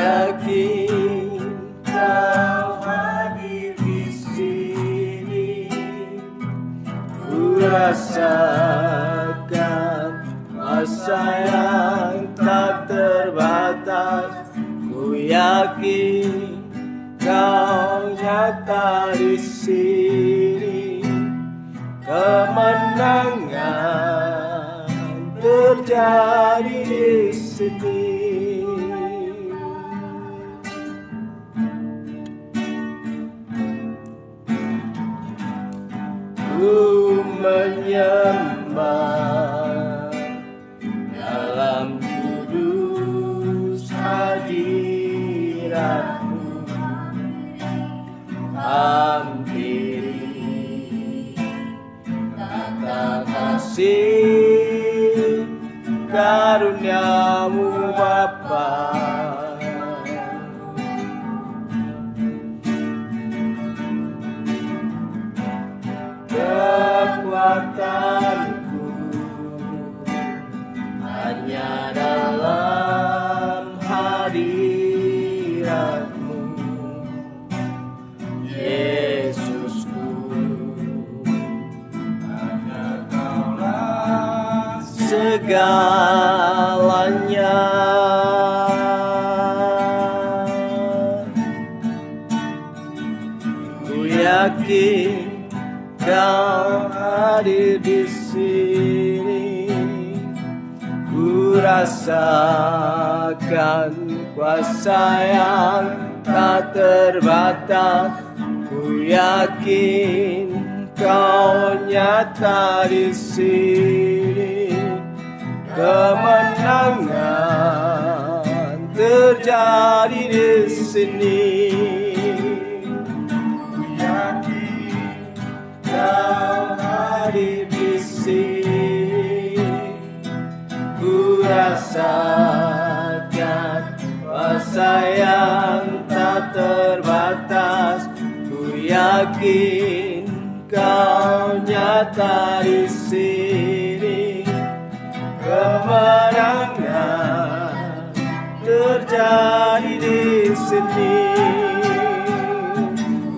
yakin Kau hadir di sini. Ku rasakan kuasa yang tak terbatas. Ku yakin Kau nyata di sini. Kemenangan terjadi di sini. Ku menyembah dalam kudus hadirat-Mu. Hampiri kata kasih karunia-Mu Bapa. Kekuatanku hanya dalam hadirat-Mu, Yesusku. Hanya Kaulah segalanya. Ku yakin Kau hadir di sini. Ku rasakan kuasa yang tak terbatas. Ku yakin Kau nyata di sini. Kemenangan terjadi di sini. Kau hadir di sini. Ku rasakan kuasa yang tak terbatas. Ku yakin Kau nyata di sini. Kemenangan terjadi di sini.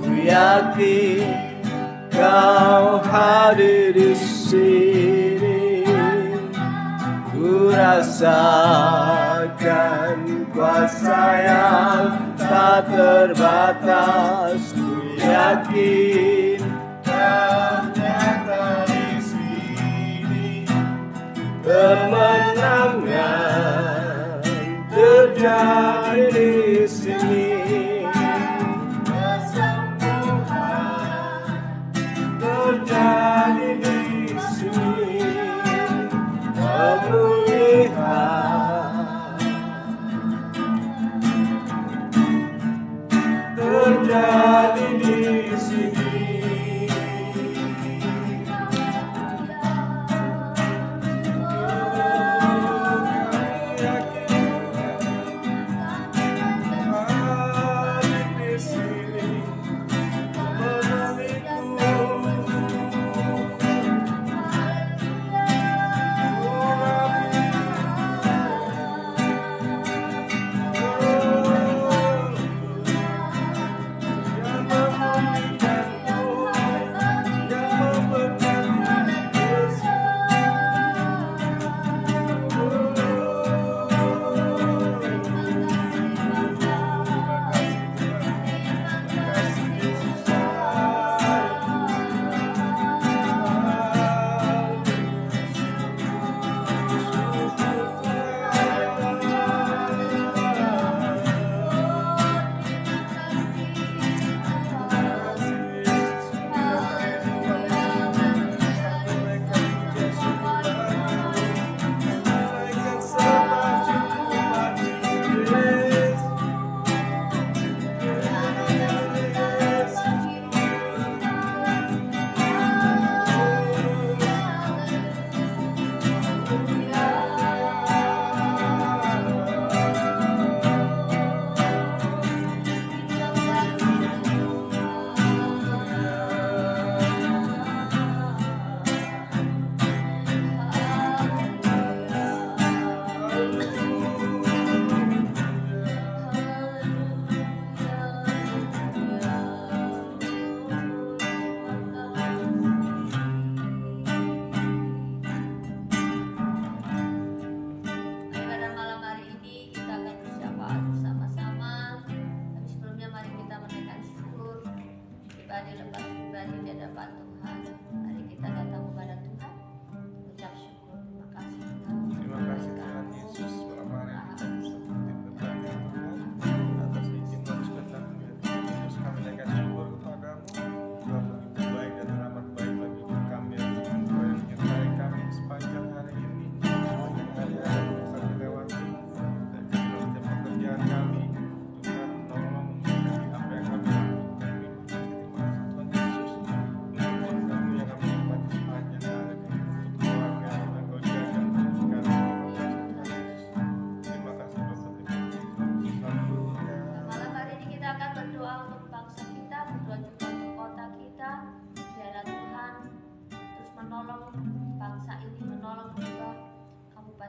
Ku yakin Kau hadir di sini. Ku rasakan kuasa yang tak terbatas. Ku yakin Kau nyata di sini. Kemenangan terjadi di sini. Terjadi di sini. Pemulihan terjadi di sini.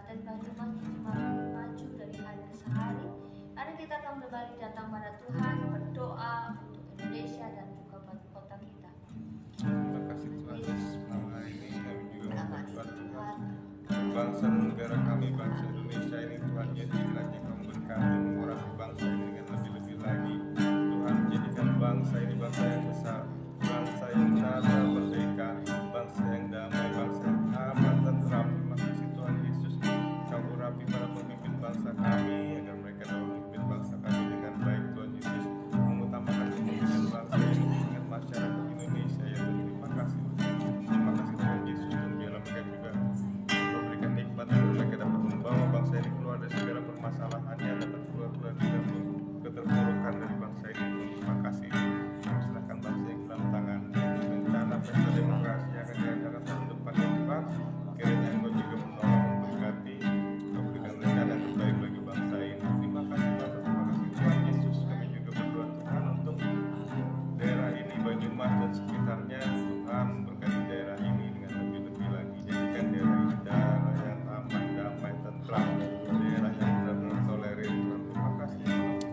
Kabupaten Banyumas semakin maju dari hari ke hari. Hari kita akan kembali datang pada Tuhan, berdoa untuk Indonesia dan juga buat kota kita. Terima kasih Tuhan Yesus, malam hari ini kami juga berdoa Tuhan bangsa dan negara kami, bangsa Indonesia ini Tuhan Yesus, kiranya Kau berkati mengurapi bangsa ini dengan lebih-lebih lagi. Tuhan jadikan bangsa ini bangsa yang besar, bangsa yang tata merdeka, bangsa yang damai, bangsa yang aman dan tentram. Terima kasih Tuhan Yesus, Kau urapi para pemimpin bangsa kami agar mereka dapat memimpin bangsa kami dengan baik. Tuhan Yesus mengutamakan kepentingan bangsa ini dengan masyarakat Indonesia. Ya Tuhan, terima kasih Tuhan Yesus, dan biarlah mereka juga memberikan nikmat agar mereka dapat membawa bangsa ini keluar dari segala permasalahannya, dapat keluar dari keterpurukan dari bangsa ini. Terima kasih. Kami serahkan bangsa yang dalam tangan rencana pesta demokrasi yang akan diadakan tahun depan ya Tuhan. Kiranya Engkau juga menolong, memberkati, Kau berikan rencana yang terbaik bagi bangsa ini. Terima kasih Bapak, terima kasih Tuhan Yesus. Kami juga berdoa Tuhan untuk daerah ini, Banyumas dan sekitarnya. Tuhan berkati daerah ini dengan lebih-lebih lagi. Jadikan daerah ini daerah yang aman, damai, tentram, daerah yang benar-benar tolerir. Tuhan, terima kasih Yesus.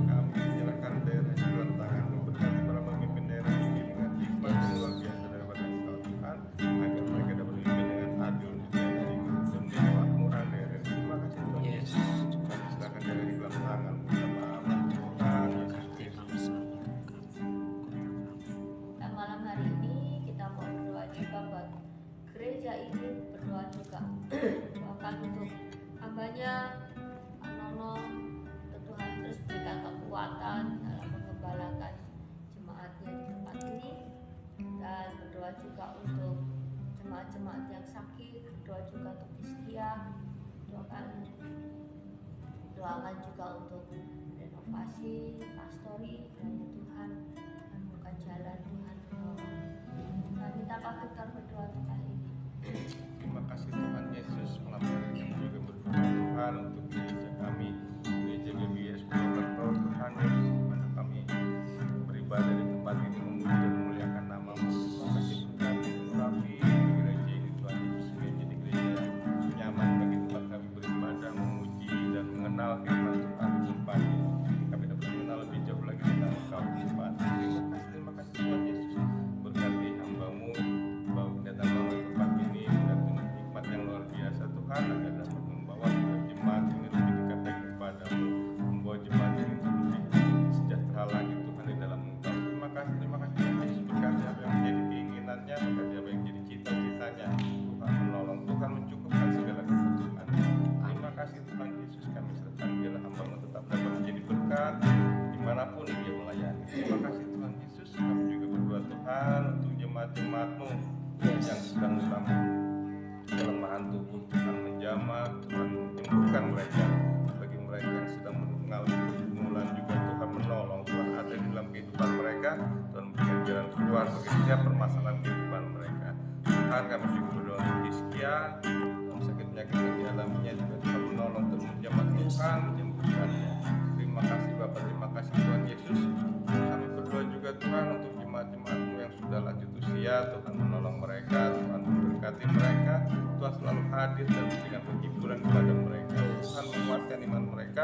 Kami menyerahkan daerah ini dalam tangan, memberkati para pemimpin daerah ini dengan hikmat yang luar biasa daripada Engkau Tuhan, agar mereka dapat memimpin dengan adil dan dengan makmuran daerah. Terima kasih Tuhan Yesus. Kami serahkan daerah ini dalam tangan. Tuhan Yesus Kristus. Dan malam hari ini kita mau berdoa juga buat gereja ini, berdoa juga doakan untuk hambanya Pak Nono, Tuhan terus berikan kekuatan dalam mengembalakan jemaatnya di tempat ini, dan berdoa juga untuk jemaat-jemaat yang sakit, berdoa juga untuk Istia, doakan juga untuk renovasi pastori, kiranya Tuhan menemukan jalan, Tuhan menolong. Dan kita pakaikan berdoa untuk hari ini. Terima kasih Tuhan Yesus, malam hari ini kami juga berdoa Tuhan untuk gereja kami, gereja GBS Purwokerto. Tuhan Yesus, di mana kami beribadah di tempat ini, memuji dan memuliakan nama-Mu. Terima kasih Tuhan, mengurapi gereja ini Tuhan Yesus, menjadi gereja yang nyaman bagi tempat kami beribadah, memuji dan mengenal firman Tuhan di tempat ini. Kami dapat mengenal lebih jauh lagi tentang Engkau di tempat ini. Terima kasih Tuhan Yesus, berkati hamba-Mu datang ke tempat ini dan dengan hikmat yang luar biasa Tuhan, agar dapat membawa jemaat ini lebih dekat lagi kepadamu, membawa jemaat ini untuk lebih sejahtera lagi Tuhan di dalam Engkau. Terima kasih Tuhan Yesus, berkati apa yang menjadi keinginannya, berkati apa yang menjadi cita-citanya. Tuhan menolong, Tuhan mencukupkan segala kebutuhan. Terima kasih Tuhan Yesus, kami serahkan biarlah hamba-Mu tetap dapat menjadi berkat dimanapun dia melayani. Terima kasih Tuhan Yesus, kami juga berdoa Tuhan untuk jemaat-jemaat-Mu yang sedang dalam kelemahan tubuh. Tuhan menjamah, Tuhan menyembuhkan mereka. Bagi mereka yang sedang mengalami pergumulan juga Tuhan menolong, Tuhan ada di dalam kehidupan mereka, Tuhan berikan jalan keluar bagi setiap permasalahan kehidupan mereka. Tuhan, kami juga berdoa untuk Hizkia dalam sakit penyakit yang dialaminya, juga Tuhan menolong, Tuhan menjamah, Tuhan menyembuhkannya. Terima kasih Bapak, terima kasih Tuhan Yesus. Kami berdoa juga Tuhan untuk jemaat-jemaat-Mu yang sudah lanjut usia, Tuhan menolong mereka, Tuhan memberkati mereka, Tuhan selalu hadir dan memberikan penghiburan kepada mereka. Tuhan menguatkan iman mereka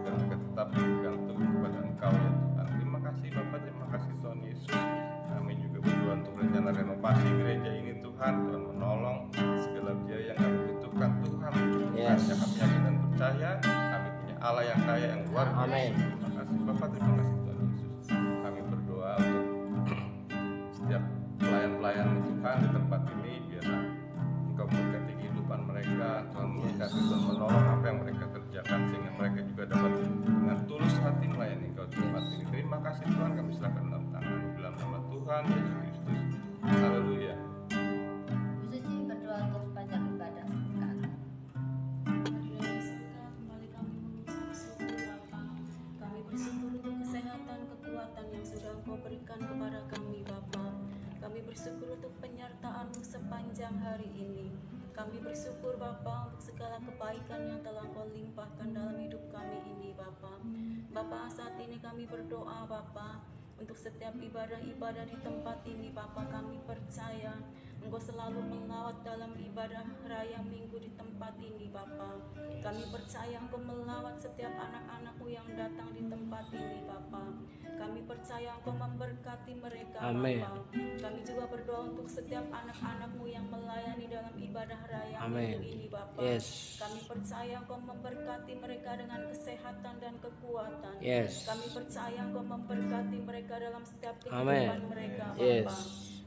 dan mereka tetap berpegang teguh kepada Engkau ya Tuhan. Terima kasih Bapak, terima kasih Tuhan Yesus. Kami juga berdoa untuk rencana renovasi gereja ini Tuhan, Tuhan menolong segala biaya yang kami butuhkan, Tuhan mencukupkannya. Kami yakin dan percaya kami punya Allah yang kaya, yang luar biasa. Terima kasih Bapak, terima kasih Tuhan Yesus. Kami berdoa untuk setiap pelayan-pelayan Tuhan di tempat ini, biarlah Engkau memberkati kehidupan mereka, Tuhan memberkati, Tuhan menolong apa yang mereka kerjakan, sehingga mereka juga dapat dengan tulus hati melayani Engkau di tempat ini. Terima kasih Tuhan, kami serahkan dalam tangan dalam nama Tuhan Yesus Kristus. Haleluya. Suci berdoa untuk sepanjang ibadah sepekan. Hadirin surga, kembali kami mengucap syukur Bapa. Kami bersyukur untuk kesehatan, kekuatan yang sudah Engkau berikan kepada kami Bapa. Kami bersyukur untuk penyertaan-Mu sepanjang hari ini. Kami bersyukur Bapa untuk segala kebaikan yang telah Engkau limpahkan dalam hidup kami ini Bapa. Bapa, saat ini kami berdoa Bapa untuk setiap ibadah-ibadah di tempat ini Bapa. Kami percaya Engkau selalu melawat dalam ibadah raya minggu di tempat ini Bapa. Kami percaya Engkau melawat setiap anak-anak-Mu yang datang di tempat ini Bapa. Kami percaya Engkau memberkati mereka Amin. Bapa. Kami juga berdoa untuk setiap anak-anak-Mu yang melayani dalam ibadah raya Amin. minggu ini Bapa. Yes. Kami percaya Engkau memberkati mereka dengan kesehatan dan kekuatan. Yes. Kami percaya Engkau memberkati mereka dalam setiap Amin. kehidupan mereka Bapa. Yes.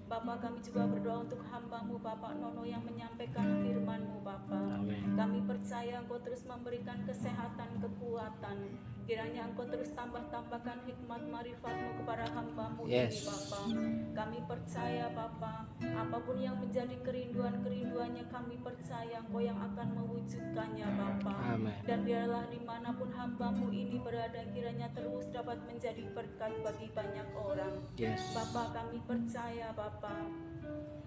Bapa, kami juga berdoa untuk hamba-Mu Bapak Nono yang menyampaikan firman-Mu Bapa. Amin. Kami percaya Engkau terus memberikan kesehatan, kekuatan. Kiranya Engkau terus tambahkan hikmat marifat-Mu kepada hamba-Mu ini Yes. Bapa. Kami percaya Bapa, apapun yang menjadi kerinduannya kami percaya Engkau yang akan mewujudkannya Bapa. Amin. Dan biarlah dimanapun hamba-Mu ini berada, kiranya terus dapat menjadi berkat bagi banyak orang. Yes. Bapa, kami percaya Bapa,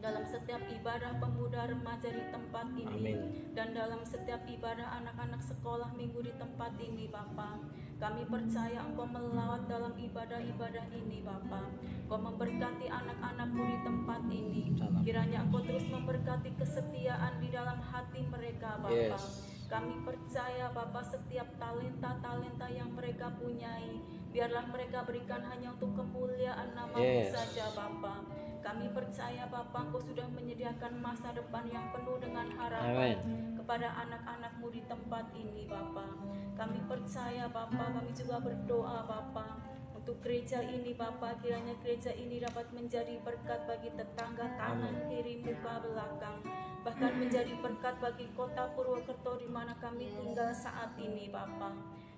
dalam setiap ibadah pemuda remaja di tempat ini, Amin. dan dalam setiap ibadah anak-anak sekolah minggu di tempat ini Bapa, kami percaya Engkau melawat dalam ibadah-ibadah ini Bapa. Engkau memberkati anak-anak-Mu di tempat ini. Kiranya Engkau terus memberkati kesetiaan di dalam hati mereka Bapa. Yes. Kami percaya Bapa, setiap talenta-talenta yang mereka punyai, biarlah mereka berikan hanya untuk kemuliaan nama-Mu Yes. saja Bapa. Kami percaya Bapa, Engkau sudah menyediakan masa depan yang penuh dengan harapan kepada anak-anak-Mu di tempat ini Bapa. Kami percaya Bapa, kami juga berdoa Bapa untuk gereja ini Bapa, kiranya gereja ini dapat menjadi berkat bagi tetangga kanan, kiri, muka, belakang, bahkan menjadi berkat bagi kota Purwokerto di mana kami tinggal saat ini Bapa.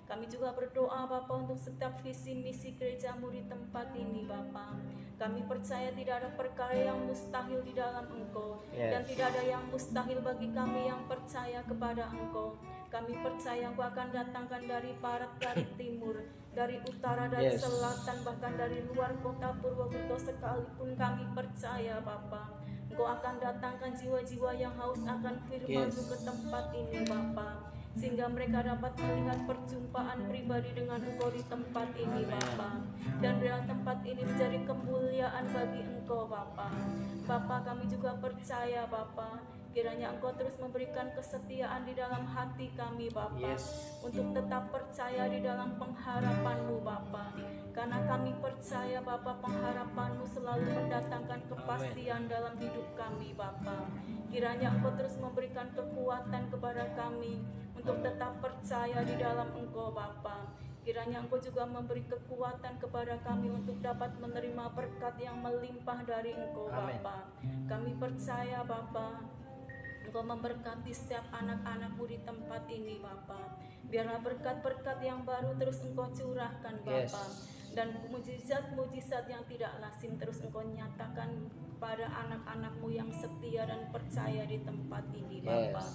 Kami juga berdoa Bapa untuk setiap visi misi gereja-Mu di tempat ini Bapa. Kami percaya tidak ada perkara yang mustahil di dalam Engkau, dan tidak ada yang mustahil bagi kami yang percaya kepada Engkau. Kami percaya Engkau akan datangkan dari barat, dari timur, dari utara, dari Yes. selatan, bahkan dari luar kota Purwokerto sekalipun kami percaya Bapa. Engkau akan datangkan jiwa-jiwa yang haus akan firman-Mu ke tempat ini Bapa, sehingga mereka dapat melihat perjumpaan pribadi dengan Engkau di tempat ini Bapa. Dan biarlah tempat ini menjadi kemuliaan bagi Engkau Bapa. Bapa, kami juga percaya Bapa, kiranya Engkau terus memberikan kesetiaan di dalam hati kami Bapa, Yes. untuk tetap percaya di dalam pengharapan-Mu Bapa. Karena kami percaya Bapa, pengharapan-Mu selalu mendatangkan kepastian dalam hidup kami Bapa. Kiranya Engkau terus memberikan kekuatan kepada kami untuk tetap percaya di dalam Engkau Bapa. Kiranya Engkau juga memberi kekuatan kepada kami untuk dapat menerima berkat yang melimpah dari Engkau Amin. Bapa. Kami percaya Bapa, Engkau memberkati setiap anak-anak-Mu di tempat ini Bapa. Biarlah berkat-berkat yang baru terus Engkau curahkan Bapa. Dan mujizat-mujizat yang tidak lazim terus Engkau nyatakan pada anak-anak-Mu yang setia dan percaya di tempat ini Bapa.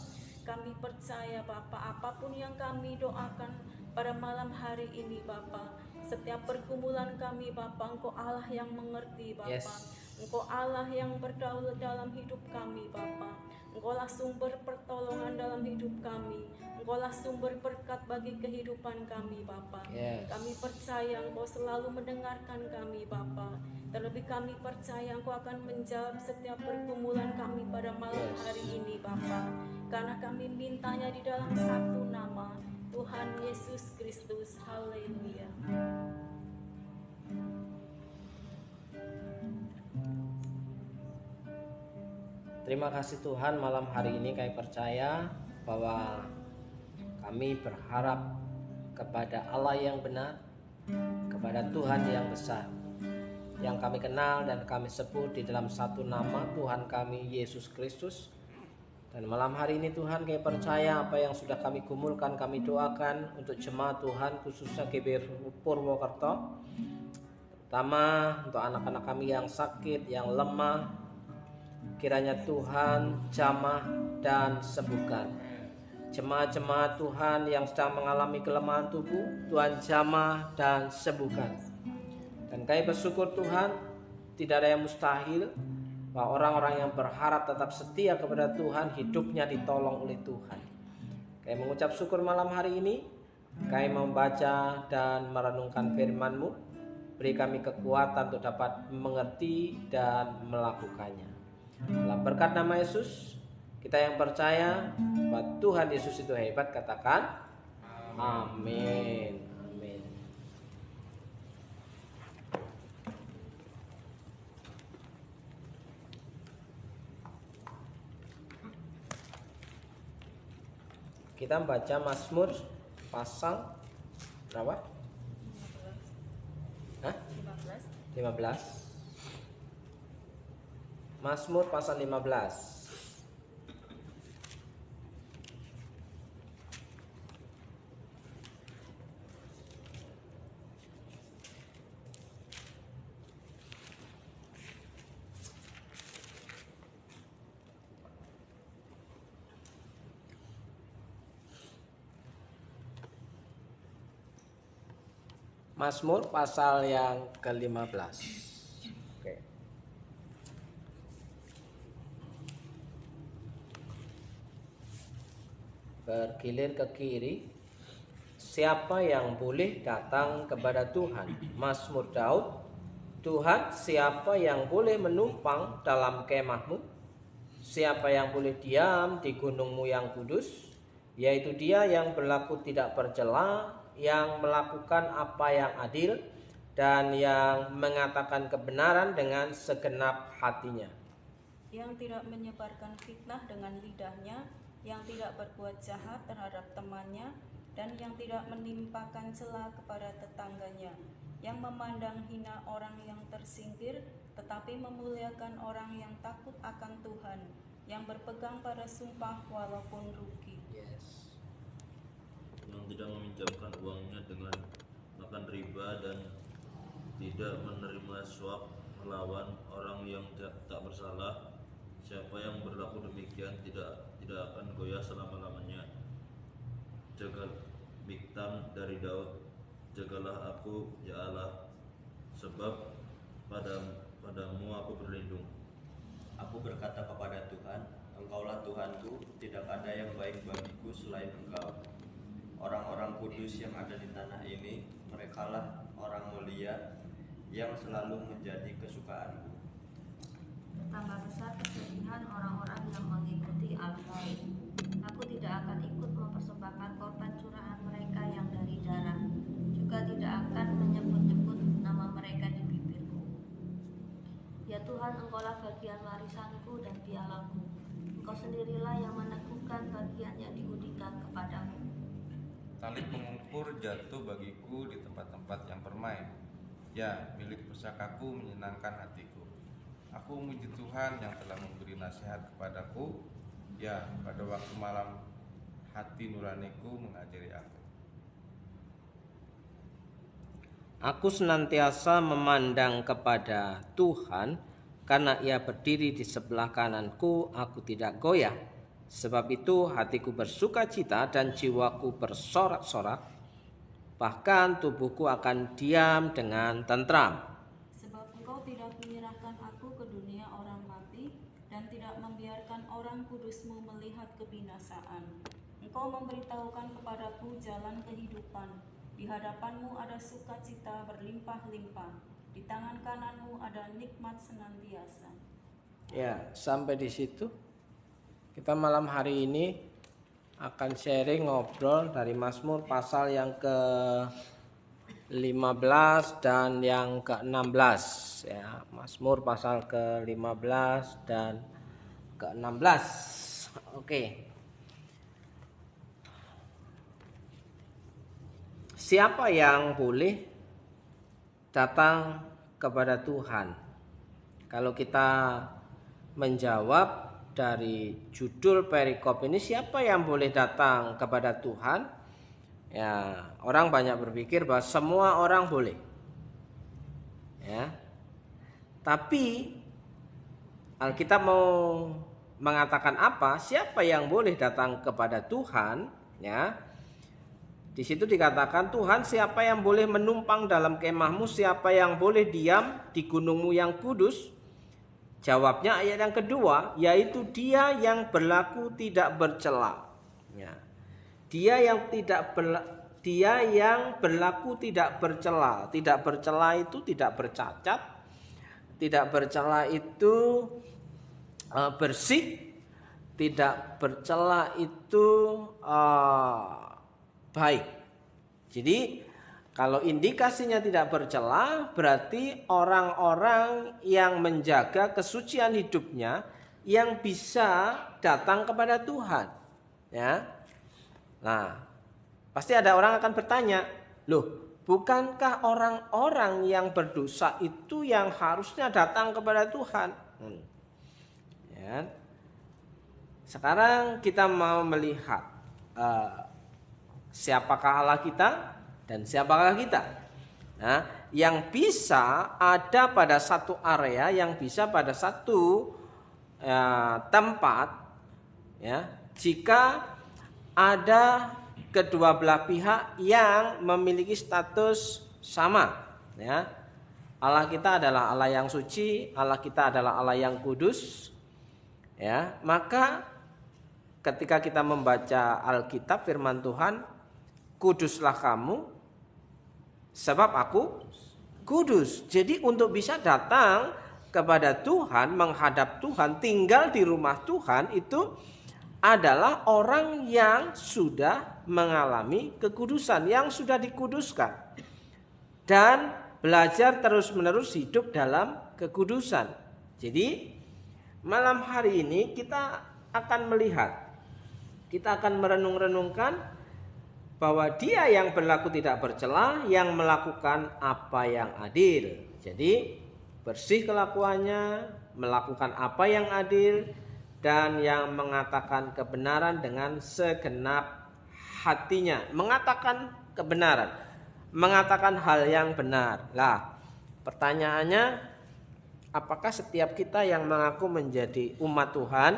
Kami percaya Bapa, apapun yang kami doakan pada malam hari ini Bapa, setiap pergumulan kami Bapa, Engkau Allah yang mengerti Bapa. Engkau Allah yang berdaulat dalam hidup kami Bapa. Engkaulah sumber pertolongan dalam hidup kami. Engkaulah sumber berkat bagi kehidupan kami Bapa. Kami percaya Engkau selalu mendengarkan kami Bapa. Terlebih kami percaya Engkau akan menjawab setiap pergumulan kami pada malam hari ini Bapa. Karena kami mintanya di dalam satu nama, Tuhan Yesus Kristus. Haleluya. Terima kasih Tuhan, malam hari ini kami percaya bahwa kami berharap kepada Allah yang benar, kepada Tuhan yang besar, yang kami kenal dan kami sebut di dalam satu nama, Tuhan kami Yesus Kristus. Dan malam hari ini Tuhan, kami percaya apa yang sudah kami gumulkan, kami doakan untuk jemaat Tuhan, khususnya GBI Purwokerto, terutama untuk anak-anak kami yang sakit, yang lemah. Kiranya Tuhan jamah dan sembuhkan. Jemaat-jemaat Tuhan yang sedang mengalami kelemahan tubuh, Tuhan jamah dan sembuhkan. Dan kami bersyukur Tuhan, tidak ada yang mustahil, bahwa orang-orang yang berharap tetap setia kepada Tuhan, hidupnya ditolong oleh Tuhan. Kami mengucap syukur malam hari ini, kami membaca dan merenungkan firman-Mu. Beri kami kekuatan untuk dapat mengerti dan melakukannya. Dalam berkat nama Yesus, kita yang percaya bahwa Tuhan Yesus itu hebat, katakan amin. Amin. Kita baca Mazmur pasal berapa? 15. Mazmur pasal 15. Mazmur pasal yang ke-15. Oke. Bergilir ke kiri. Siapa yang boleh datang kepada Tuhan? Mazmur Daud. Tuhan, siapa yang boleh menumpang dalam kemahmu? Siapa yang boleh diam di gunungmu yang kudus? Yaitu dia yang berlaku tidak bercela, yang melakukan apa yang adil, dan yang mengatakan kebenaran dengan segenap hatinya. Yang tidak menyebarkan fitnah dengan lidahnya, yang tidak berbuat jahat terhadap temannya, dan yang tidak menimpakan cela kepada tetangganya, yang memandang hina orang yang tersingkir, tetapi memuliakan orang yang takut akan Tuhan, yang berpegang pada sumpah walaupun rugi. Yang tidak meminjamkan uangnya dengan makan riba dan tidak menerima suap melawan orang yang tak bersalah. Siapa yang berlaku demikian tidak akan goyah selama-lamanya. Jaga Biktam dari Daud, jagalah aku ya Allah, sebab padamu aku berlindung. Aku berkata kepada Tuhan, Engkaulah Tuhanku, tidak ada yang baik bagiku selain Engkau. Orang-orang kudus yang ada di tanah ini, merekalah orang mulia yang selalu menjadi kesukaanku. Betapa besar kesedihan orang-orang yang mengikuti al-Maut. Aku tidak akan ikut mempersembahkan korban curahan mereka yang dari darah, juga tidak akan menyebut-nyebut nama mereka di bibirku. Ya Tuhan, Engkaulah bagian warisanku dan pialaku. Engkau sendirilah yang meneguhkan bagian yang diudikan kepadamu. Tali pengukur jatuh bagiku di tempat-tempat yang permai. Ya, milik pusakaku menyenangkan hatiku. Aku memuji Tuhan yang telah memberi nasihat kepadaku. Ya, pada waktu malam hati nuraniku mengajari aku. Aku senantiasa memandang kepada Tuhan, karena Ia berdiri di sebelah kananku, aku tidak goyah. Sebab itu hatiku bersuka cita dan jiwaku bersorak-sorak, bahkan tubuhku akan diam dengan tentram. Sebab Engkau tidak menyerahkan aku ke dunia orang mati, dan tidak membiarkan orang kudus-Mu melihat kebinasaan. Engkau memberitahukan kepadaku jalan kehidupan. Di hadapan-Mu ada sukacita berlimpah-limpah. Di tangan kanan-Mu ada nikmat senantiasa. Ya, sampai di situ. Kita malam hari ini akan sharing ngobrol dari Mazmur pasal yang ke-15 dan yang ke-16 ya. Mazmur pasal ke-15 dan ke-16. Oke. Siapa yang boleh datang kepada Tuhan? Kalau kita menjawab dari judul perikop ini, siapa yang boleh datang kepada Tuhan? Ya, orang banyak berpikir bahwa semua orang boleh. Ya. Tapi Alkitab mau mengatakan apa? Siapa yang boleh datang kepada Tuhan? Ya. Di situ dikatakan, Tuhan, siapa yang boleh menumpang dalam kemahmu? Siapa yang boleh diam di gunungmu yang kudus? Jawabnya ayat yang kedua, yaitu dia yang berlaku tidak bercela. Ya. Dia yang berlaku tidak bercela. Tidak bercela itu tidak bercacat. Tidak bercela itu bersih, tidak bercela itu baik. Jadi kalau indikasinya tidak bercela, berarti orang-orang yang menjaga kesucian hidupnya yang bisa datang kepada Tuhan. Ya. Nah, pasti ada orang akan bertanya, loh, bukankah orang-orang yang berdosa itu yang harusnya datang kepada Tuhan? Ya. Sekarang kita mau melihat siapakah Allah kita dan siapakah kita. Nah, yang bisa ada pada satu area, yang bisa pada satu tempat, ya, jika ada kedua belah pihak yang memiliki status sama, ya. Allah kita adalah Allah yang suci, Allah kita adalah Allah yang kudus, ya. Maka ketika kita membaca Alkitab, firman Tuhan, kuduslah kamu sebab aku kudus. Jadi untuk bisa datang kepada Tuhan, menghadap Tuhan, tinggal di rumah Tuhan, itu adalah orang yang sudah mengalami kekudusan, yang sudah dikuduskan, dan belajar terus-menerus hidup dalam kekudusan. Jadi malam hari ini kita akan melihat, kita akan merenung-renungkan bahwa dia yang berlaku tidak bercela, yang melakukan apa yang adil. Jadi bersih kelakuannya, melakukan apa yang adil, dan yang mengatakan kebenaran dengan segenap hatinya. Mengatakan kebenaran, mengatakan hal yang benar. Lah, pertanyaannya, apakah setiap kita yang mengaku menjadi umat Tuhan,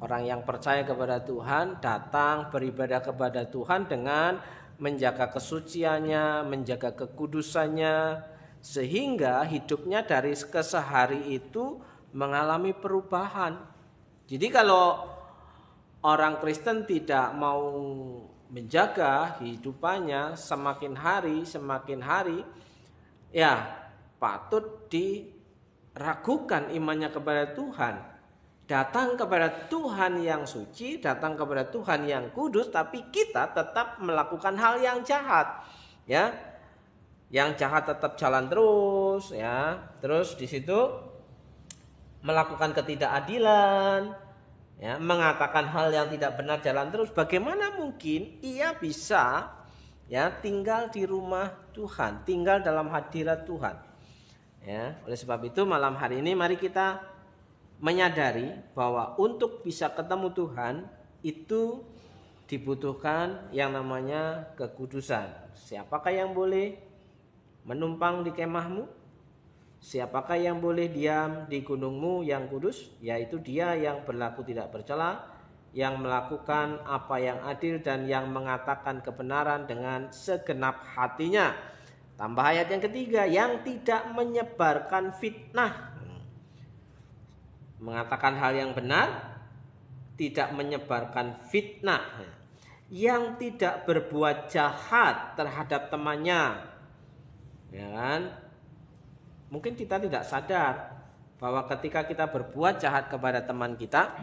orang yang percaya kepada Tuhan, datang beribadah kepada Tuhan dengan menjaga kesuciannya, menjaga kekudusannya, sehingga hidupnya dari kesehari itu mengalami perubahan. Jadi kalau orang Kristen tidak mau menjaga hidupannya semakin hari, ya patut diragukan imannya kepada Tuhan. Datang kepada Tuhan yang suci, datang kepada Tuhan yang kudus, tapi kita tetap melakukan hal yang jahat, ya. Yang jahat tetap jalan terus, ya. Terus di situ melakukan ketidakadilan, ya, mengatakan hal yang tidak benar jalan terus. Bagaimana mungkin ia bisa, ya, tinggal di rumah Tuhan, tinggal dalam hadirat Tuhan, ya. Oleh sebab itu malam hari ini mari kita menyadari bahwa untuk bisa ketemu Tuhan itu dibutuhkan yang namanya kekudusan. Siapakah yang boleh menumpang di kemahmu? Siapakah yang boleh diam di gunungmu yang kudus? Yaitu dia yang berlaku tidak bercela, yang melakukan apa yang adil, dan yang mengatakan kebenaran dengan segenap hatinya. Tambah ayat yang ketiga, yang tidak menyebarkan fitnah. Mengatakan hal yang benar, tidak menyebarkan fitnah, yang tidak berbuat jahat terhadap temannya, ya kan? Mungkin kita tidak sadar bahwa ketika kita berbuat jahat kepada teman kita,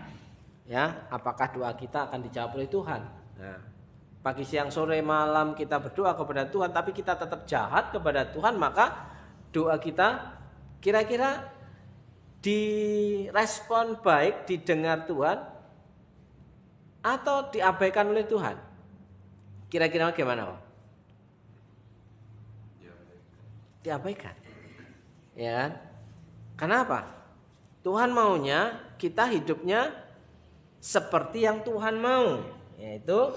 ya, apakah doa kita akan dijawab oleh Tuhan? Nah, pagi, siang, sore, malam kita berdoa kepada Tuhan, tapi kita tetap jahat kepada Tuhan, maka doa kita kira-kira direspon baik, didengar Tuhan, atau diabaikan oleh Tuhan? Kira-kira bagaimana, Pak? Diabaikan, ya kan? Kenapa? Tuhan maunya kita hidupnya seperti yang Tuhan mau, yaitu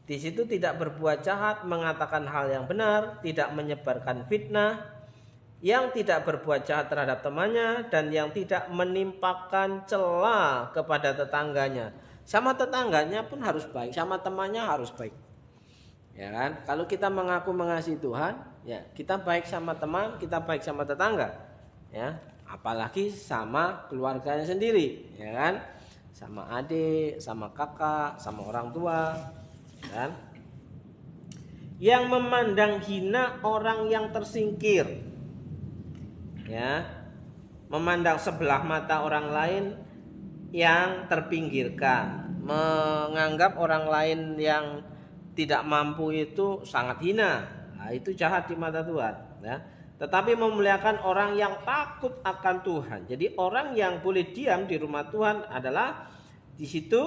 di situ tidak berbuat jahat, mengatakan hal yang benar, tidak menyebarkan fitnah, yang tidak berbuat jahat terhadap temannya, dan yang tidak menimpakan cela kepada tetangganya. Sama tetangganya pun harus baik, sama temannya harus baik, ya kan? Kalau kita mengaku mengasihi Tuhan, ya kita baik sama teman, kita baik sama tetangga, ya, apalagi sama keluarganya sendiri, ya kan? Sama adik, sama kakak, sama orang tua, kan? Yang memandang hina orang yang tersingkir, ya, memandang sebelah mata orang lain yang terpinggirkan, menganggap orang lain yang tidak mampu itu sangat hina. Nah, itu jahat di mata Tuhan, ya. Tetapi memuliakan orang yang takut akan Tuhan. Jadi orang yang boleh diam di rumah Tuhan adalah di situ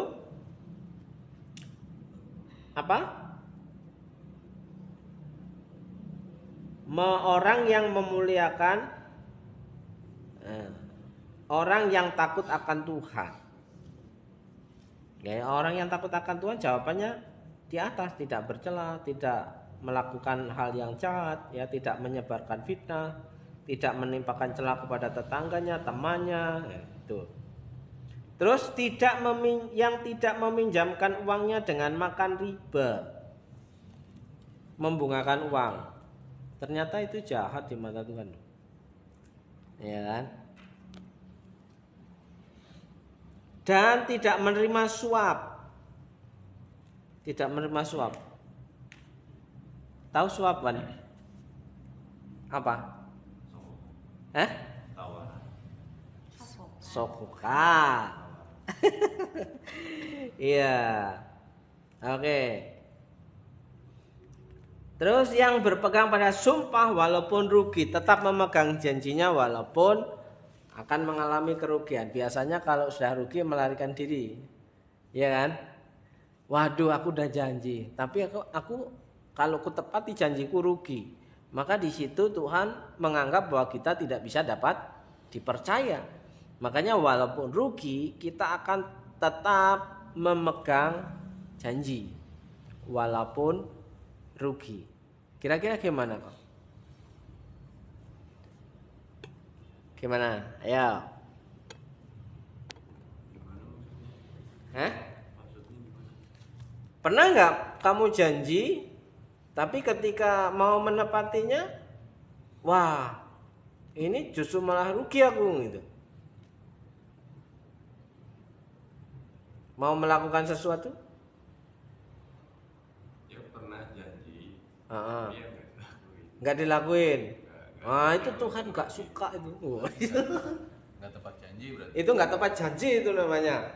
apa? Orang yang memuliakan orang yang takut akan Tuhan. Ya, orang yang takut akan Tuhan jawabannya di atas, tidak bercela, tidak melakukan hal yang jahat, ya, tidak menyebarkan fitnah, tidak menimpakan celah kepada tetangganya, temannya, ya, itu. Terus yang tidak meminjamkan uangnya dengan makan riba, membungakan uang. Ternyata itu jahat di mata Tuhan, ya kan? Dan tidak menerima suap, tidak menerima suap. Tahu suap kan? Apa? Sokoka. Iya. Oke. Terus yang berpegang pada sumpah walaupun rugi, tetap memegang janjinya walaupun akan mengalami kerugian. Biasanya kalau sudah rugi melarikan diri, ya kan? Waduh, aku udah janji, tapi aku kalau kutepati janjiku rugi, maka di situ Tuhan menganggap bahwa kita tidak bisa dapat dipercaya. Makanya walaupun rugi, kita akan tetap memegang janji walaupun rugi. Kira-kira gimana kok? Gimana? Ayo. Pernah nggak kamu janji, tapi ketika mau menepatinya, wah, ini justru malah rugi aku gitu. Mau melakukan sesuatu? Ya pernah janji, ya nggak dilakuin. Nah, itu Tuhan nggak suka itu. nggak tepat janji berarti. Itu nggak tepat janji itu namanya,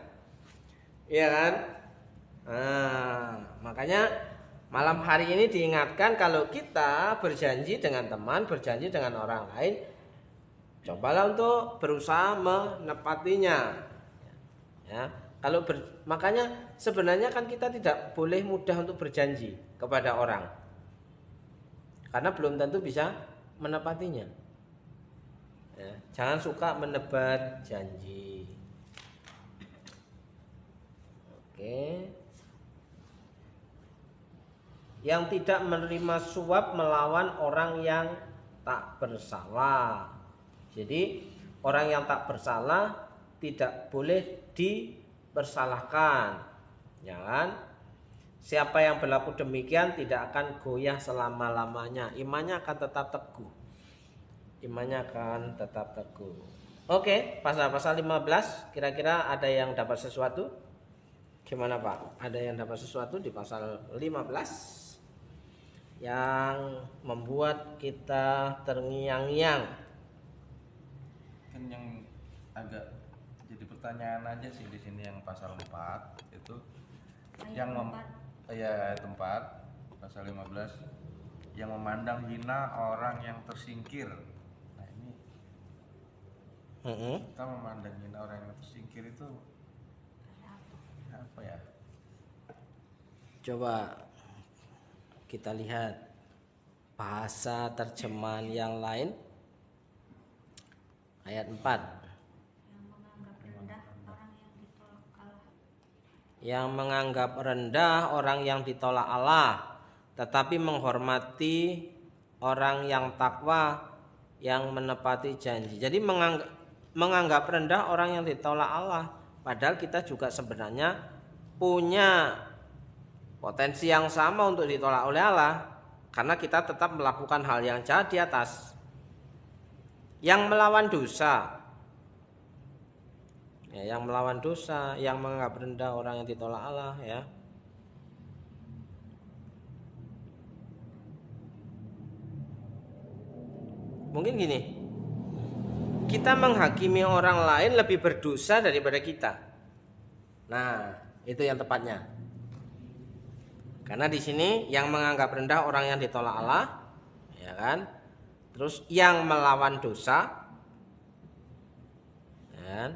iya kan? Nah, makanya malam hari ini diingatkan kalau kita berjanji dengan teman, berjanji dengan orang lain, cobalah untuk berusaha menepatinya. Ya, makanya sebenarnya kan kita tidak boleh mudah untuk berjanji kepada orang, karena belum tentu bisa menepatinya. Ya, jangan suka menebar janji. Oke. Yang tidak menerima suap melawan orang yang tak bersalah. Jadi orang yang tak bersalah tidak boleh dipersalahkan, ya kan? Siapa yang berlaku demikian tidak akan goyah selama-lamanya. Imannya akan tetap teguh. Imannya akan tetap teguh. Oke, pasal 15. Kira-kira ada yang dapat sesuatu? Gimana Pak? Ada yang dapat sesuatu di pasal 15? Yang membuat kita terngiang-ngiang. Kan yang agak jadi pertanyaan aja sih di sini yang pasal 4 itu ayat 4 pasal 15 yang memandang hina orang yang tersingkir. Nah, ini kita memandang hina orang yang tersingkir itu apa ya? Coba kita lihat bahasa terjemahan yang lain. Ayat 4. Yang menganggap rendah orang yang ditolak Allah, tetapi menghormati orang yang takwa yang menepati janji. Jadi menganggap rendah orang yang ditolak Allah, padahal kita juga sebenarnya punya potensi yang sama untuk ditolak oleh Allah, karena kita tetap melakukan hal yang jahat di atas. Yang melawan dosa, ya, yang melawan dosa, yang menganggap rendah orang yang ditolak Allah, ya. Mungkin gini, kita menghakimi orang lain lebih berdosa daripada kita. Nah, itu yang tepatnya. Karena di sini yang menganggap rendah orang yang ditolak Allah, ya kan? Terus yang melawan dosa, ya kan?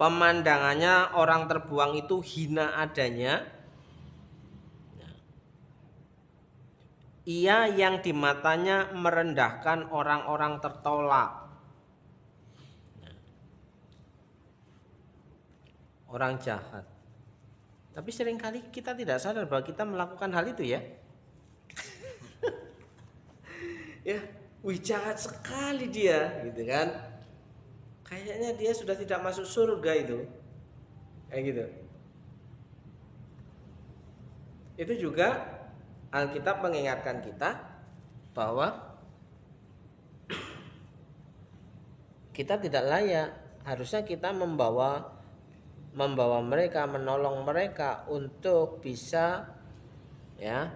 Pemandangannya orang terbuang itu hina adanya. Ia yang di matanya merendahkan orang-orang tertolak. Orang jahat. Tapi seringkali kita tidak sadar bahwa kita melakukan hal itu ya. Ya, wih jahat sekali dia, gitu kan? Kayaknya dia sudah tidak masuk surga itu, kayak gitu. Itu juga Alkitab mengingatkan kita bahwa kita tidak layak. Harusnya kita membawa mereka, menolong mereka untuk bisa ya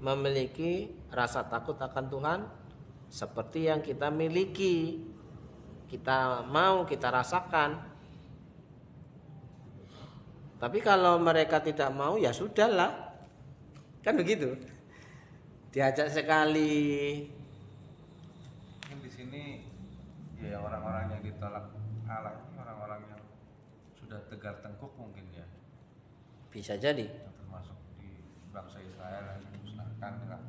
memiliki rasa takut akan Tuhan seperti yang kita miliki, kita mau, kita rasakan. Tapi kalau mereka tidak mau ya sudahlah, kan begitu. Diajak sekali. Mungkin di sini ya orang-orang yang ditolak Allah ini orang-orang yang sudah tegar tengkuk mungkin ya. Bisa jadi. Yang termasuk di bangsa Israel yang dimusnahkan kan.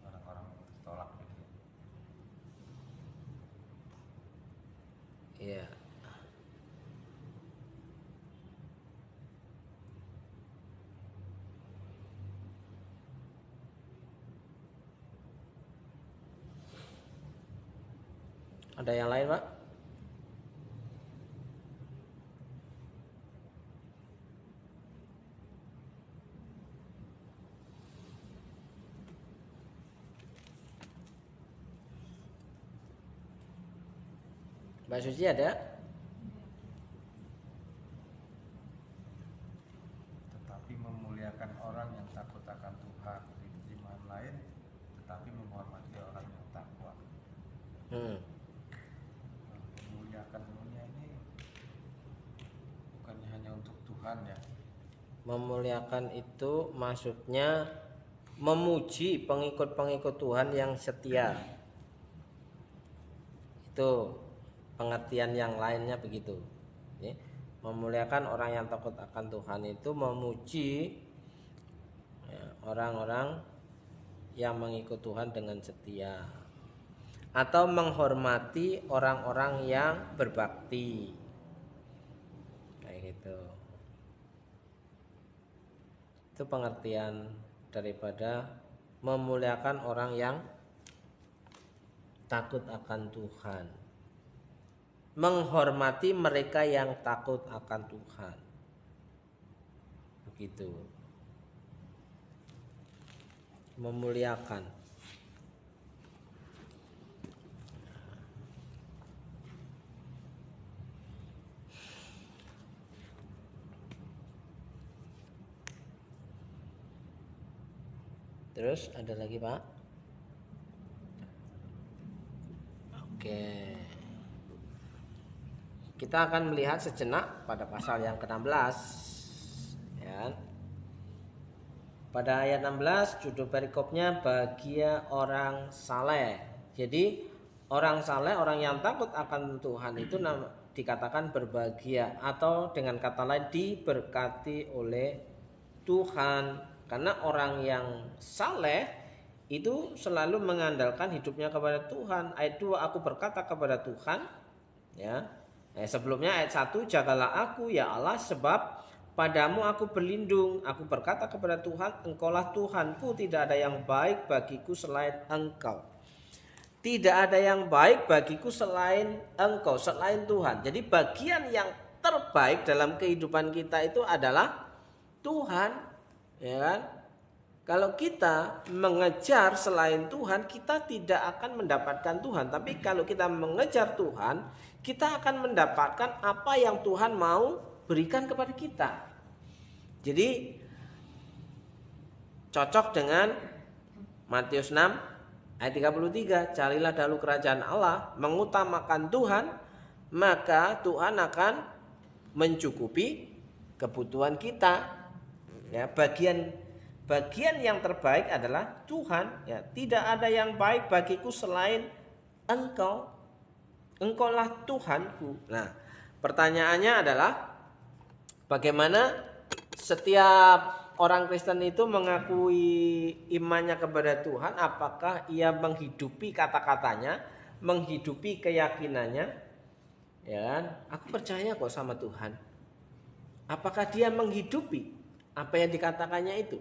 Orang-orang yang ditolak gitu. Iya. Ada yang lain, Pak? Mbak Suci ada? Tetapi memuliakan orang yang takut akan Tuhan. Di terjemahan lain, tetapi menghormati orang yang takwa. Memuliakan ini bukannya hanya untuk Tuhan ya. Memuliakan itu maksudnya memuji pengikut-pengikut Tuhan yang setia. Itu pengertian yang lainnya begitu. Memuliakan orang yang takut akan Tuhan itu memuji orang-orang yang mengikut Tuhan dengan setia, atau menghormati orang-orang yang berbakti, kayak gitu. Itu pengertian daripada memuliakan orang yang takut akan Tuhan, menghormati mereka yang takut akan Tuhan, begitu. Memuliakan. Terus ada lagi, Pak? Oke. Kita akan melihat sejenak pada pasal yang ke-16 ya. Pada ayat 16 judul perikopnya bahagia orang saleh. Jadi orang saleh, orang yang takut akan Tuhan itu dikatakan berbahagia, atau dengan kata lain diberkati oleh Tuhan. Karena orang yang saleh itu selalu mengandalkan hidupnya kepada Tuhan. Ayat 2, aku berkata kepada Tuhan ya. Sebelumnya ayat 1, jagalah aku ya Allah, sebab padamu aku berlindung. Aku berkata kepada Tuhan, engkaulah Tuhanku, tidak ada yang baik bagiku selain engkau. Tidak ada yang baik bagiku selain engkau, selain Tuhan. Jadi bagian yang terbaik dalam kehidupan kita itu adalah Tuhan. Ya kan? Kalau kita mengejar selain Tuhan, kita tidak akan mendapatkan Tuhan. Tapi kalau kita mengejar Tuhan, kita akan mendapatkan apa yang Tuhan mau berikan kepada kita. Jadi cocok dengan Matius 6 ayat 33, carilah dahulu kerajaan Allah, mengutamakan Tuhan, maka Tuhan akan mencukupi kebutuhan kita. Ya, bagian yang terbaik adalah Tuhan. Ya, tidak ada yang baik bagiku selain Engkau. Engkaulah Tuhanku. Nah, pertanyaannya adalah bagaimana setiap orang Kristen itu mengakui imannya kepada Tuhan, apakah ia menghidupi kata-katanya, menghidupi keyakinannya? Ya kan? Aku percaya kok sama Tuhan. Apakah dia menghidupi apa yang dikatakannya itu?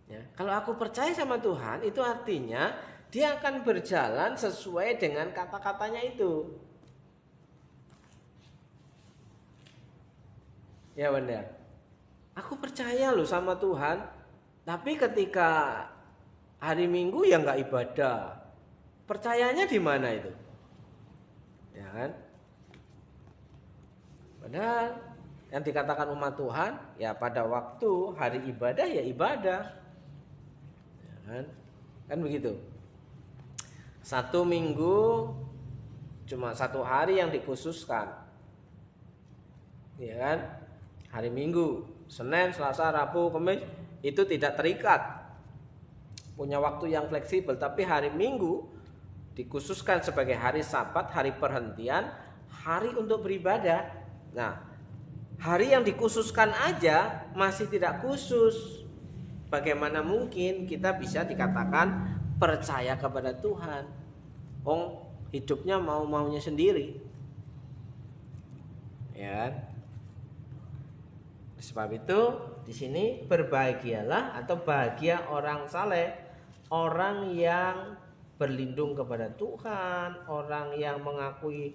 Ya, kalau aku percaya sama Tuhan, itu artinya dia akan berjalan sesuai dengan kata-katanya itu. Ya benar. Aku percaya loh sama Tuhan, tapi ketika hari Minggu ya nggak ibadah. Percayanya di mana itu? Ya kan? Padahal yang dikatakan umat Tuhan, ya pada waktu hari ibadah ya ibadah. Ya kan? Kan begitu. Satu minggu cuma satu hari yang dikhususkan. Ya kan? Hari Minggu, Senin, Selasa, Rabu, Kamis itu tidak terikat. Punya waktu yang fleksibel, tapi hari Minggu dikhususkan sebagai hari Sabat, hari perhentian, hari untuk beribadah. Nah, hari yang dikhususkan aja masih tidak khusus. Bagaimana mungkin kita bisa dikatakan percaya kepada Tuhan? Hidupnya mau-maunya sendiri. Ya. Sebab itu di sini berbahagialah atau bahagia orang saleh, orang yang berlindung kepada Tuhan, orang yang mengakui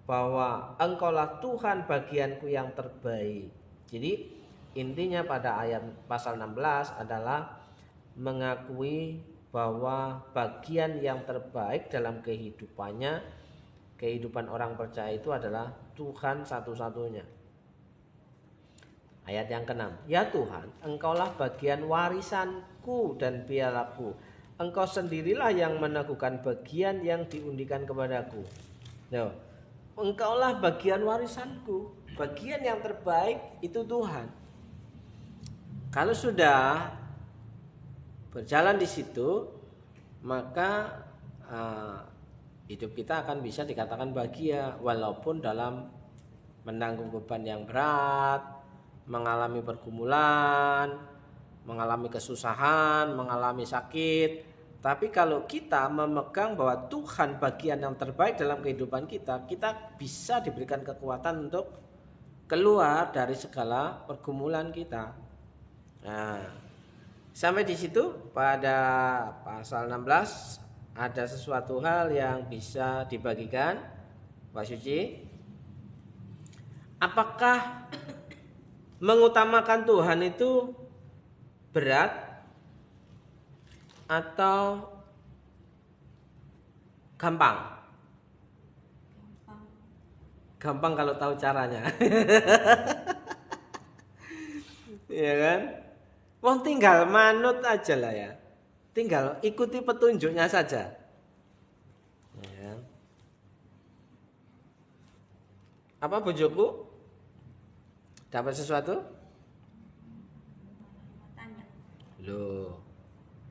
bahwa Engkaulah Tuhan bagianku yang terbaik. Jadi intinya pada ayat pasal 16 adalah mengakui bahwa bagian yang terbaik dalam kehidupannya, kehidupan orang percaya itu adalah Tuhan satu-satunya. Ayat yang ke-6, ya Tuhan, Engkaulah bagian warisanku dan pialaku. Engkau sendirilah yang meneguhkan bagian yang diundikan kepadaku. Nah, Engkaulah bagian warisanku. Bagian yang terbaik itu Tuhan. Kalau sudah berjalan di situ, maka hidup kita akan bisa dikatakan bahagia, walaupun dalam menanggung beban yang berat, mengalami pergumulan, mengalami kesusahan, mengalami sakit. Tapi kalau kita memegang bahwa Tuhan bagian yang terbaik dalam kehidupan kita, kita bisa diberikan kekuatan untuk keluar dari segala pergumulan kita. Nah, sampai di situ pada pasal 16 ada sesuatu hal yang bisa dibagikan, Pak Suci. Apakah mengutamakan Tuhan itu berat atau gampang? Gampang kalau tahu caranya. Iya kan? Wong tinggal manut aja lah ya. Tinggal ikuti petunjuknya saja. Ya. Apa bojoku? Dapat sesuatu? Tanya. Loh.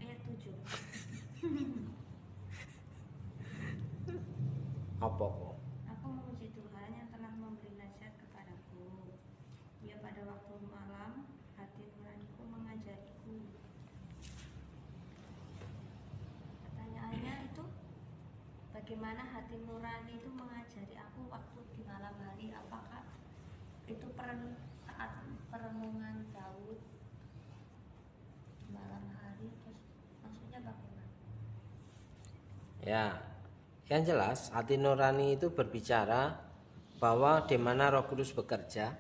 Ayat 7. Apa kok? Aku memuji Tuhan yang telah memberi nasihat kepadaku. Dia pada waktu malam hati nuraniku mengajariku. Pertanyaannya itu, bagaimana hati nurani itu mengajari aku waktu di malam hari? Apakah itu saat perenungan Daud malam hari, terus maksudnya bagaimana? Ya, yang jelas hati nurani itu berbicara bahwa di mana Roh Kudus bekerja.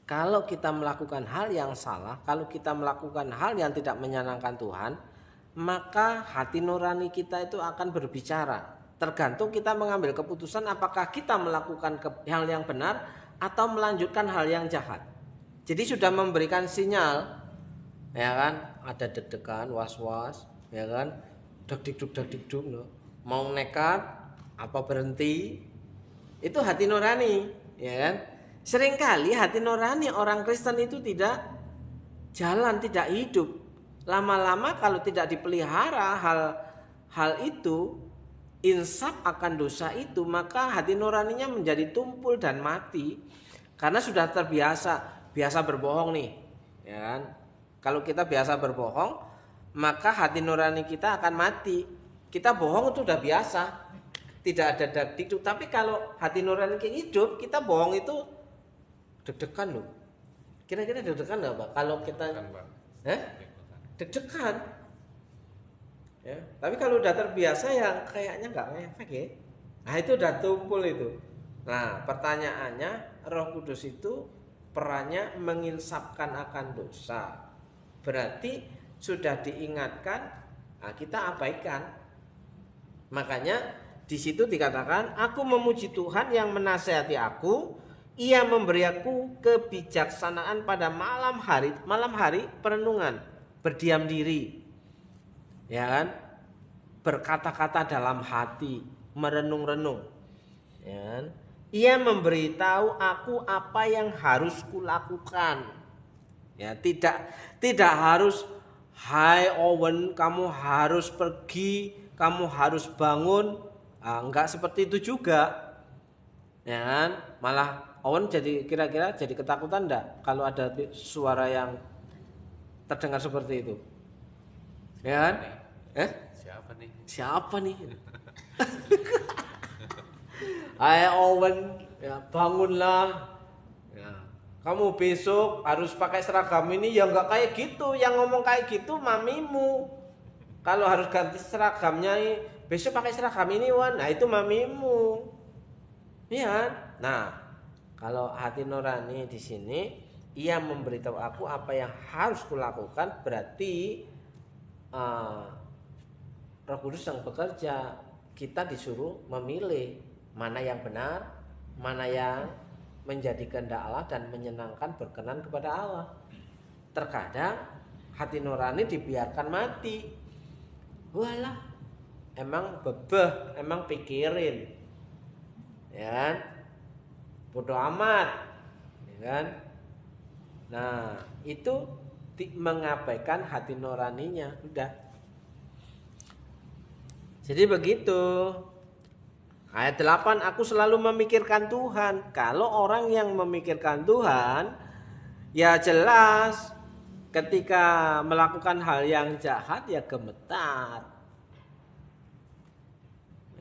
Kalau kita melakukan hal yang salah, kalau kita melakukan hal yang tidak menyenangkan Tuhan, maka hati nurani kita itu akan berbicara. Tergantung kita mengambil keputusan apakah kita melakukan hal yang benar atau melanjutkan hal yang jahat. Jadi sudah memberikan sinyal, ya kan? Ada deg-degan, was-was, ya kan? Deg-deg-deg, mau nekat, apa berhenti? Itu hati nurani. ya kan? Seringkali hati nurani orang Kristen itu tidak jalan, tidak hidup. Lama-lama kalau tidak dipelihara hal itu, insaf akan dosa itu, maka hati nuraninya menjadi tumpul dan mati. Karena sudah biasa berbohong nih, ya kan? Kalau kita biasa berbohong, maka hati nurani kita akan mati. Kita bohong itu udah biasa, tidak ada dagdikduk. Tapi kalau hati nurani kita hidup, kita bohong itu deg-degan loh. Kira-kira deg-degan nggak Pak? Kalau kita, deg-degan. Ya. Tapi kalau udah terbiasa yang kayaknya nggak ngefek ya. Nah itu udah tumpul itu. Nah pertanyaannya, Roh Kudus itu perannya menginsafkan akan dosa. Berarti sudah diingatkan, nah kita abaikan. Makanya di situ dikatakan, aku memuji Tuhan yang menasihati aku, Ia memberi aku kebijaksanaan pada malam hari perenungan, berdiam diri, ya kan, berkata-kata dalam hati, merenung-renung, ya kan? Ia memberitahu aku apa yang harus kulakukan. Ya, tidak harus, hai Owen, kamu harus pergi, kamu harus bangun. Enggak seperti itu juga. Ya kan? Malah Owen kira-kira jadi ketakutan enggak kalau ada suara yang terdengar seperti itu? Ya kan? Siapa nih? Hai Owen, ya bangunlah. Ya, kamu besok harus pakai seragam ini. Ya enggak kayak gitu. Yang ngomong kayak gitu mamimu. Kalau harus ganti seragamnya, besok pakai seragam ini Wan. Nah itu mamimu. Iya. Nah, kalau hati nurani di sini, Ia memberitahu aku apa yang harus kulakukan. Berarti Roh Kudus yang bekerja. Kita disuruh memilih mana yang benar, mana yang menjadi kehendak Allah dan menyenangkan, berkenan kepada Allah. Terkadang hati nurani dibiarkan mati. Walah, emang bebeh, emang pikirin, ya kan? Bodoh amat, ya kan? Nah, itu mengabaikan hati nuraninya, udah. Jadi begitu. Ayat 8, aku selalu memikirkan Tuhan. Kalau orang yang memikirkan Tuhan, ya jelas ketika melakukan hal yang jahat ya gemetar.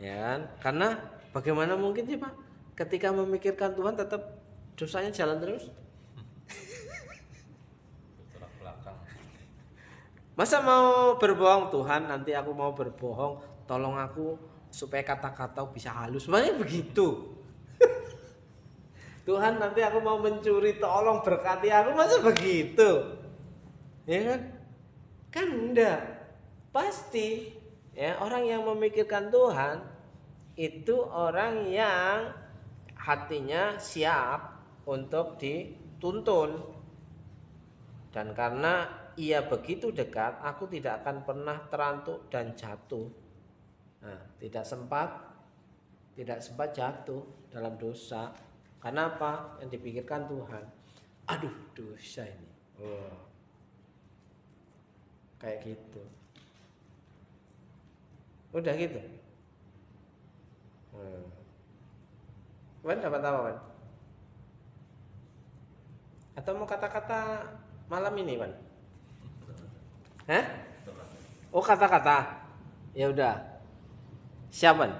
Ya kan? Karena bagaimana mungkin sih Pak, ketika memikirkan Tuhan tetap dosanya jalan terus? Masa mau berbohong, Tuhan nanti aku mau berbohong, tolong aku supaya kata-kata bisa halus. Sebenarnya begitu. Tuhan nanti aku mau mencuri, tolong berkati aku. Masa begitu? Ya kan? Kan enggak. Pasti ya, orang yang memikirkan Tuhan itu orang yang hatinya siap untuk dituntun. Dan karena Ia begitu dekat, aku tidak akan pernah terantuk dan jatuh. Nah, tidak sempat jatuh dalam dosa. Karena apa? Yang dipikirkan Tuhan. Aduh, dosa ini. Kayak gitu. Udah gitu. Wan dapat apa, Wan? Atau mau kata-kata malam ini, Wan? Hah? Oh, kata-kata. Ya udah. Siap, Wan?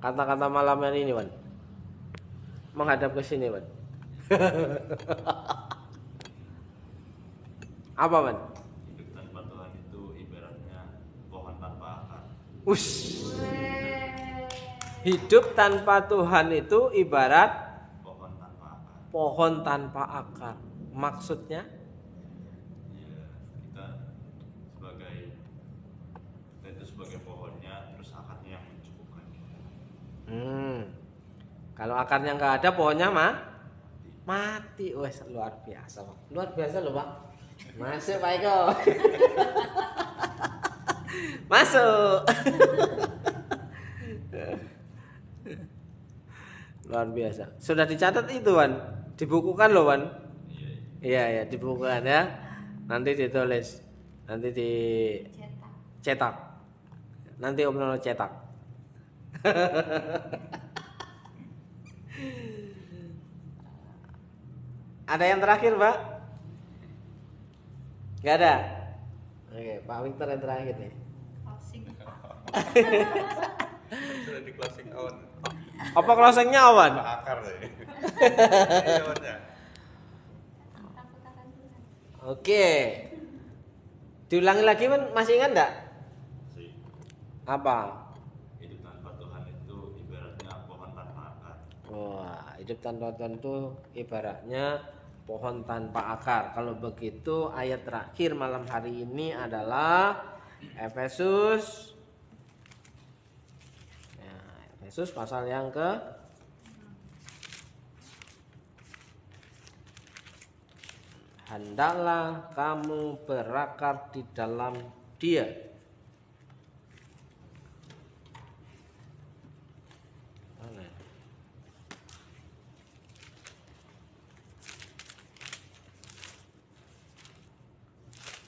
Kata-kata malam ini, Wan. Menghadap ke sini, Wan. Apa, Wan? Hidup tanpa Tuhan itu ibaratnya pohon tanpa akar. Hidup tanpa Tuhan itu ibarat Pohon tanpa akar. Maksudnya? Ya, kita itu sebagai pohonnya, terus akarnya yang mencukupkan. Kalau akarnya nggak ada, pohonnya mati. Wes luar biasa, Pak. Luar biasa loh, Pak. Masuk, Pak Eko. Masuk. Luar biasa. Sudah dicatat itu, Wan? Dibukukan loh, Wan? Iya, dibukukan ya. Nanti ditulis. Nanti dicetak. Nanti Om Nono cetak. Ada yang terakhir, Pak? Gak ada? Oke, Pak Victor yang terakhir nih. Sudah di closing out. Apa closingnya, Awan? Pak akar deh. Oke. Diulangi lagi, Man, masih ingat enggak? Apa? Hidup tanpa Tuhan itu ibaratnya pohon tanpa akar. Wah, hidup tanpa Tuhan itu ibaratnya pohon tanpa akar. Kalau begitu ayat terakhir malam hari ini adalah Efesus pasal yang ke hendaklah kamu berakar di dalam Dia.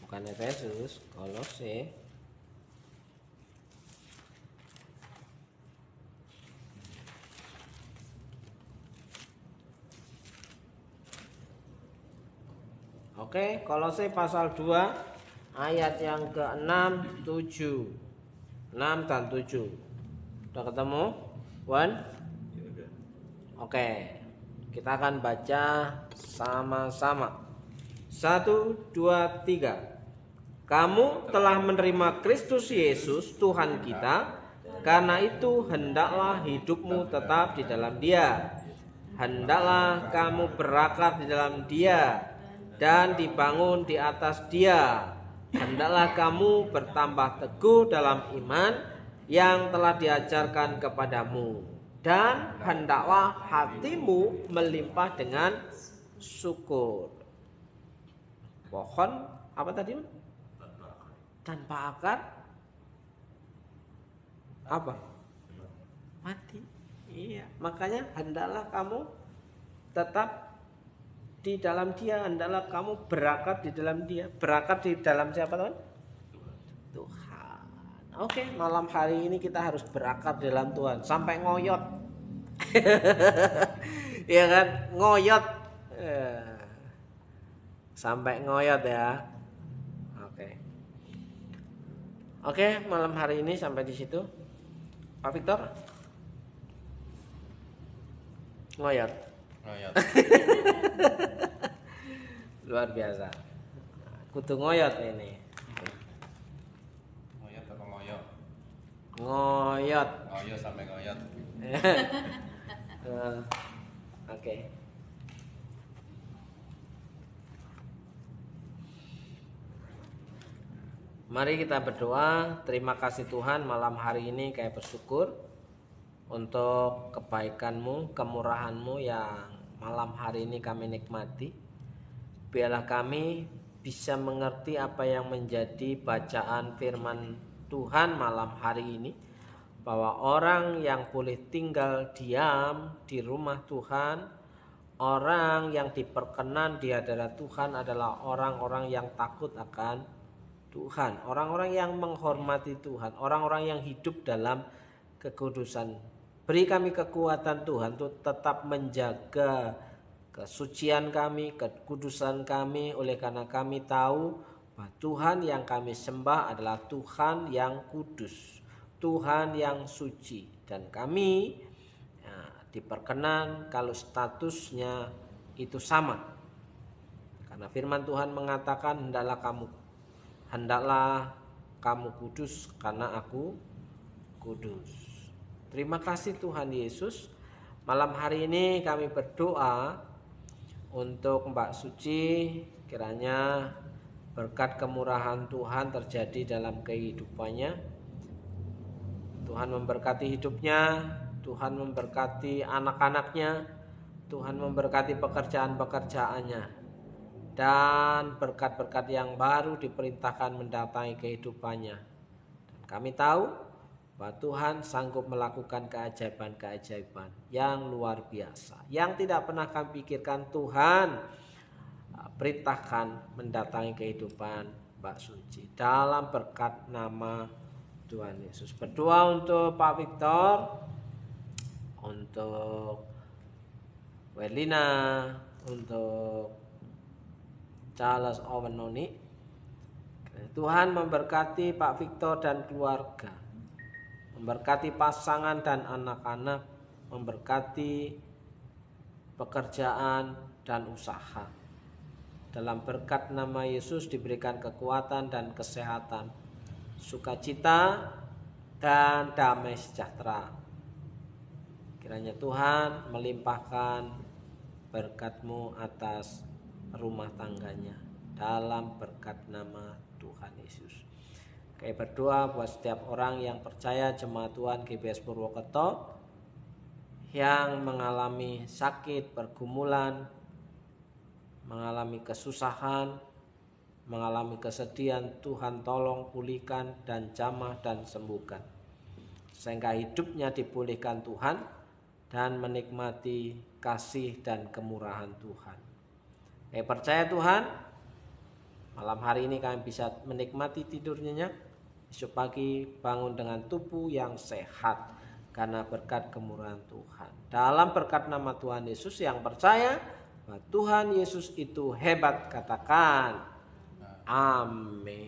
Bukan Efesus, Kolose. Oke, Kolose pasal 2 ayat yang ke-6, 7. 6 dan 7. Udah ketemu? Wan? Oke. Kita akan baca sama-sama. 1, 2, 3. Kamu telah menerima Kristus Yesus Tuhan kita, karena itu hendaklah hidupmu tetap di dalam Dia. Hendaklah kamu berakar di dalam Dia dan dibangun di atas Dia. Hendaklah kamu bertambah teguh dalam iman yang telah diajarkan kepadamu, dan hendaklah hatimu melimpah dengan syukur. Pohon apa tadi? Tanpa akar apa? Mati. Iya, makanya hendaklah kamu tetap di dalam Dia, hendaklah kamu berakar di dalam Dia. Berakar di dalam siapa, teman? Tuhan. Oke, malam hari ini kita harus berakar di dalam Tuhan sampai ngoyot. Iya kan? Ngoyot. Sampai ngoyot ya. Oke, malam hari ini sampai di situ. Pak Victor? Ngoyot. Luar biasa. Kudu ngoyot ini. Ngoyot apa ngoyot? Ngoyot. Ngoyot sampai ngoyot. Oke. Mari kita berdoa. Terima kasih Tuhan, malam hari ini kayak bersyukur untuk kebaikan-Mu, kemurahan-Mu yang malam hari ini kami nikmati. Biarlah kami bisa mengerti apa yang menjadi bacaan firman Tuhan malam hari ini, bahwa orang yang boleh tinggal diam di rumah Tuhan, orang yang diperkenan di hadirat Tuhan adalah orang-orang yang takut akan Tuhan, orang-orang yang menghormati Tuhan, orang-orang yang hidup dalam kekudusan. Beri kami kekuatan Tuhan untuk tetap menjaga kesucian kami, kekudusan kami, oleh karena kami tahu bahwa Tuhan yang kami sembah adalah Tuhan yang kudus, Tuhan yang suci, dan kami diperkenan kalau statusnya itu sama. Karena firman Tuhan mengatakan hendaklah kamu kudus karena aku kudus. Terima kasih Tuhan Yesus. Malam hari ini kami berdoa untuk Mbak Suci, kiranya berkat kemurahan Tuhan terjadi dalam kehidupannya. Tuhan memberkati hidupnya, Tuhan memberkati anak-anaknya, Tuhan memberkati pekerjaan-pekerjaannya. Dan berkat-berkat yang baru diperintahkan mendatangi kehidupannya. Dan kami tahu bahwa Tuhan sanggup melakukan keajaiban-keajaiban yang luar biasa, yang tidak pernah kami pikirkan. Tuhan perintahkan mendatangi kehidupan Mbak Suci dalam berkat nama Tuhan Yesus. Berdoa untuk Pak Victor, untuk Welina, untuk Charles Owen Noni. Tuhan memberkati Pak Victor dan keluarga, memberkati pasangan dan anak-anak, memberkati pekerjaan dan usaha. Dalam berkat nama Yesus diberikan kekuatan dan kesehatan, sukacita dan damai sejahtera. Kiranya Tuhan melimpahkan berkat-Mu atas rumah tangganya dalam berkat nama Tuhan Yesus. Kami berdoa buat setiap orang yang percaya jemaat Tuhan GBS Purwokerto yang mengalami sakit, pergumulan, mengalami kesusahan, mengalami kesedihan. Tuhan tolong pulihkan dan jamah dan sembuhkan, sehingga hidupnya dipulihkan Tuhan dan menikmati kasih dan kemurahan Tuhan. Kami percaya Tuhan, malam hari ini kami bisa menikmati tidurnya, esok pagi bangun dengan tubuh yang sehat karena berkat kemurahan Tuhan. Dalam berkat nama Tuhan Yesus, yang percaya bahwa Tuhan Yesus itu hebat, katakan amin.